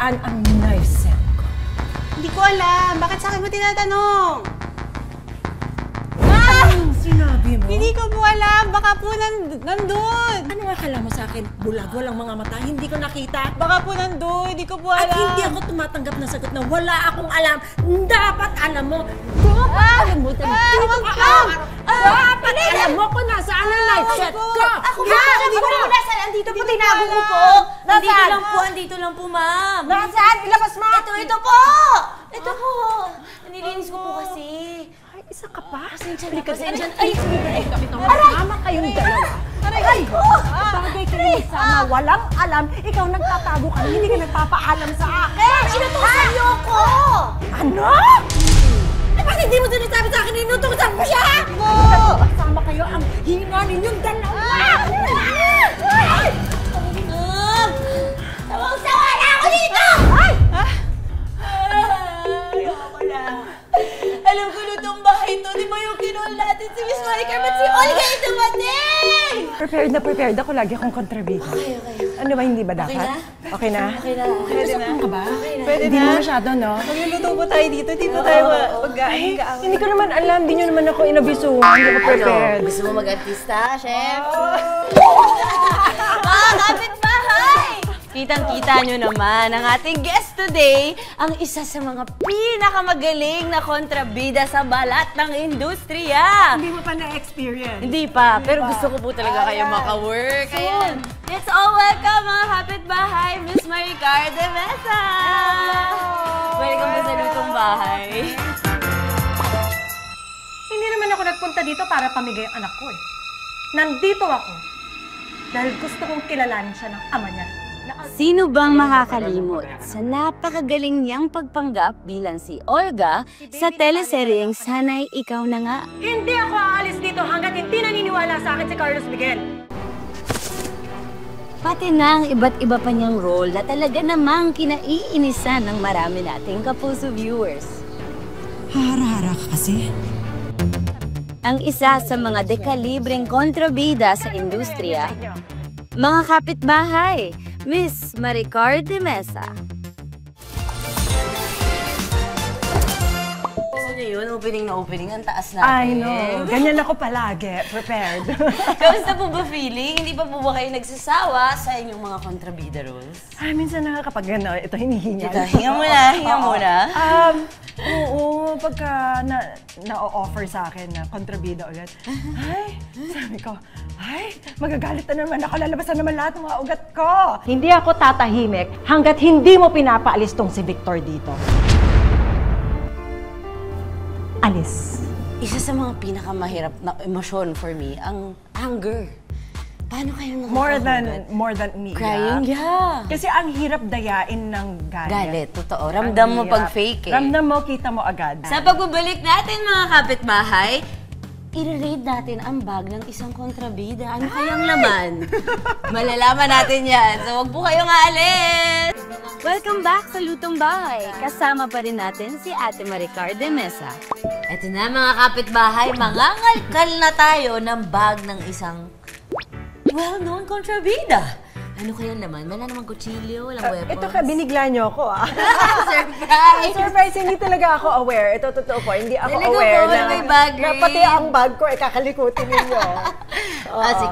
Saan ang knife set ko? Hindi ko alam. Bakit sa akin mo tinatanong? Anong sinabi mo? Hindi ko po alam. Baka po nandun. Ano akala mo sa akin? Bulag, walang mga mata, hindi ko nakita. Baka po nandun. Hindi ko po alam. At hindi ako tumatanggap ng sagot na wala akong alam. Dapat alam mo. Dapat alam mo. Dapat alam mo kung nasaan ang knife set ko. Ako po. Hindi ko po nasaan. Andito po. Tinago ko po. Andito lang po, ma'am. Nasaan? Ilabas mo. Ito po! Ito po! Nililinis ko po kasi. Ay, isa ka pa? Pasensya na. Ay, tama kayong dalawa. Aray ko! Bagay kayo sama. Walang alam. Ikaw nagtatago ka. Hindi ka nagpapaalam sa akin. Inutusan niyo ako! Ano? Eh, bakit hindi mo sinasabi sa akin? Inutusan mo siya! Sama kayo ang hina ninyong dalawa! Tawang-sawa na ako dito! Ay! Alam ko lutong bahay to. Di ba yung kinol natin si Miss Monica? Ba't si Olga yung dumating? Prepared ako. Lagi akong kontrabida. Okay. Ano ba, hindi ba dapat? Okay na? Okay na. Pwede na. Ka ba? Pwede Hindi na. mo masyado, no? Magluluto po tayo dito. Hindi po tayo mag-aaway. Hindi ko naman alam. Hindi nyo naman ako inabisuhan. Hindi ako prepared. Gusto mo mag-artista, chef? Mga kapitbahay! Kitang-kita nyo naman ang ating guest today, ang isa sa mga pinakamagaling na kontrabida sa balat ng industriya. Hindi mo pa na-experience. Hindi pa, pero gusto ko po talaga kayo maka-work. Ayan. Let's all welcome mga kapitbahay, Miss Maricar de Mesa! Welcome po sa Lutong Bahay. Hindi naman ako nagpunta dito para pamigay ang anak ko eh. Nandito ako dahil gusto kong kilalanin siya ng ama niya. Sino bang makakalimot sa napakagaling niyang pagpanggap bilang si Olga sa teleseryeng Sana'y Ikaw Na Nga? Hindi ako aalis dito hanggat hindi naniniwala sa akin si Carlos Miguel. Pati na ang iba't iba pa niyang role na talaga namang kinaiinisan ng marami nating kapuso viewers. Hara-hara ka kasi. Ang isa sa mga dekalibreng kontrabida sa industriya, mga kapitbahay, Miss Maricar de Mesa. Yun, opening na opening. Ang taas natin. I know. Ganyan ako palagi. Prepared. Kamusta po ba feeling? Hindi pa po ba kayo nagsasawa sa inyong mga kontrabida roles? Ay, minsan na kapag gano'n, ito hinihingal. Ito, hinga muna. Oo, pagka na-offer sa akin na kontrabida ulit, ay, sabi ko, ay, magagalit na naman ako, lalabasan naman lahat ng mga ugat ko. Hindi ako tatahimik hanggat hindi mo pinapaalis tong si Victor dito. Alis. Isa sa mga pinakamahirap na emosyon for me, ang anger. Paano kayo nakakahugat? More than umiiyak. Crying, yeah. Kasi ang hirap dayain ng galit. Galit, totoo. Ramdam mo pag fake eh. Ramdam mo, kita mo agad. Sa pagbabalik natin mga kapitbahay, i-read natin ang bag ng isang kontrabida. Ano kayang laman? Malalaman natin yan. So huwag po kayong aalis! Welcome back sa Lutong Bahay. Kasama pa rin natin si Ate Maricar de Mesa. Eto na mga kapitbahay, mangangalkal na tayo ng bag ng isang well-known kontrabida. Ano kaya naman? Wala namang kutsilyo, walang weapons. Ito ka, binigla niyo ako ah. Surprise! Surprise, hindi talaga ako aware. Ito, totoo po, hindi ako Talaga aware po, na may bag na rin. pati ang bag ko ay kakalikutin ninyo. Kasi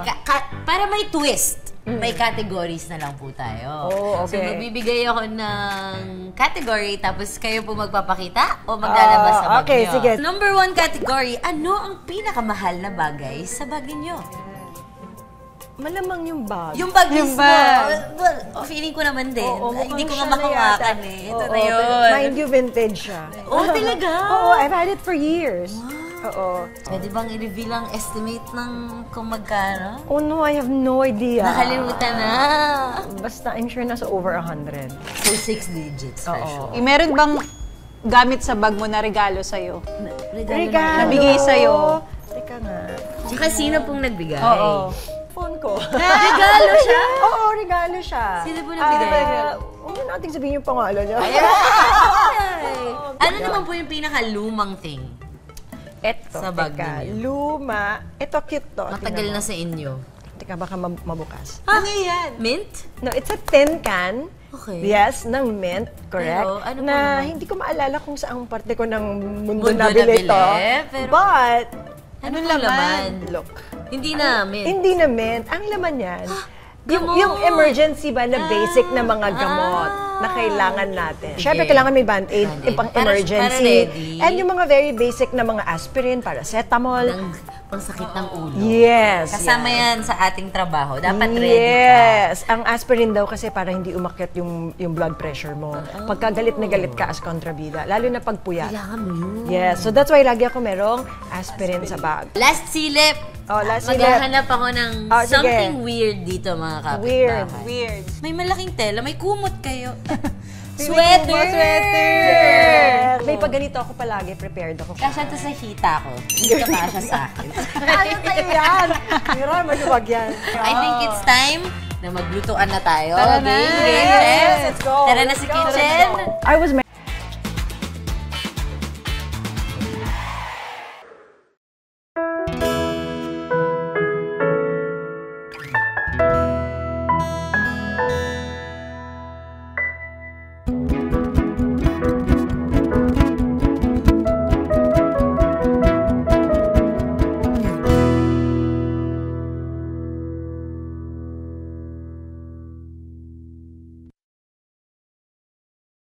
para may twist, may categories na lang po tayo. Oh, okay. So magbibigay ako ng category, tapos kayo po magpapakita o maglalabas sa bag okay, nyo. sige. Number 1 category, ano ang pinakamahal na bagay sa bag niyo? Malamang yung bag. Yung bag mismo. bag. Well, feeling ko naman din. Hindi ko nga siya na makawakan yata. eh. Ito Oo, na yun. Mind you, vintage siya. Oh, talaga? Oo, I've had it for years. Oo. Pwede bang i-reveal ang estimate ng kung magkano? Oh no, I have no idea. Nakalimutan na. Basta I'm sure nasa over 100. So 6 digits for sure. Meron bang gamit sa bag mo na regalo sa'yo? Regalo! Nabigay sa'yo. Teka nga. Tsaka sino pong nagbigay? Oo. Phone ko. Regalo siya? Oo, regalo siya. Sino po nagbigay? Huwag na natin sabihin yung pangalan niya. Ano naman po yung pinakalumang thing? Eto, Sa bag teka, ninyo. luma. Ito, cute to. Matagal na sa inyo. Teka Teka, baka mabukas. Ano yan? Mint? No, it's a tin can. Okay. Yes, ng mint, correct. Pero, ano na po naman? hindi ko maalala kung saang parte ko ng mundo, Mundo nabili nabili, to. pero- But, Anong laman? look. Hindi na mint. Hindi na mint. Ang laman yan, Gamot! yung emergency ba na basic na mga gamot na kailangan natin. Siyempre, kailangan may Band-Aid, Band-Aid. pang Para emergency. ready. And yung mga very basic na mga aspirin, paracetamol. Ng pangsakit ng ulo. Yes. Kasama yan sa ating trabaho. Dapat ready ka. Yes. Ang aspirin daw kasi para hindi umakyat yung blood pressure mo. Pagka galit na galit ka as kontrabida, lalo na pag puyat. Kailangan mo yun. Yes. So that's why lagi ako merong aspirin sa bag. Last silip. Oh, last silip. Maghahanap ako ng Oh, sige. something weird dito, mga kapitbahay. Weird. Weird. May malaking tela, may kumot kayo. Sweater! Sweater! Yes. May pag ganito ako palagi, prepared ako. Kasya to sa hita ko. Hindi ka kasya sa akin. Ano tayo yan? Mira, maluwag yan. I think it's time na maglutuan na tayo. Tara na. Game, Yes, chef. let's go. Tara na Let's sa go. kitchen. I was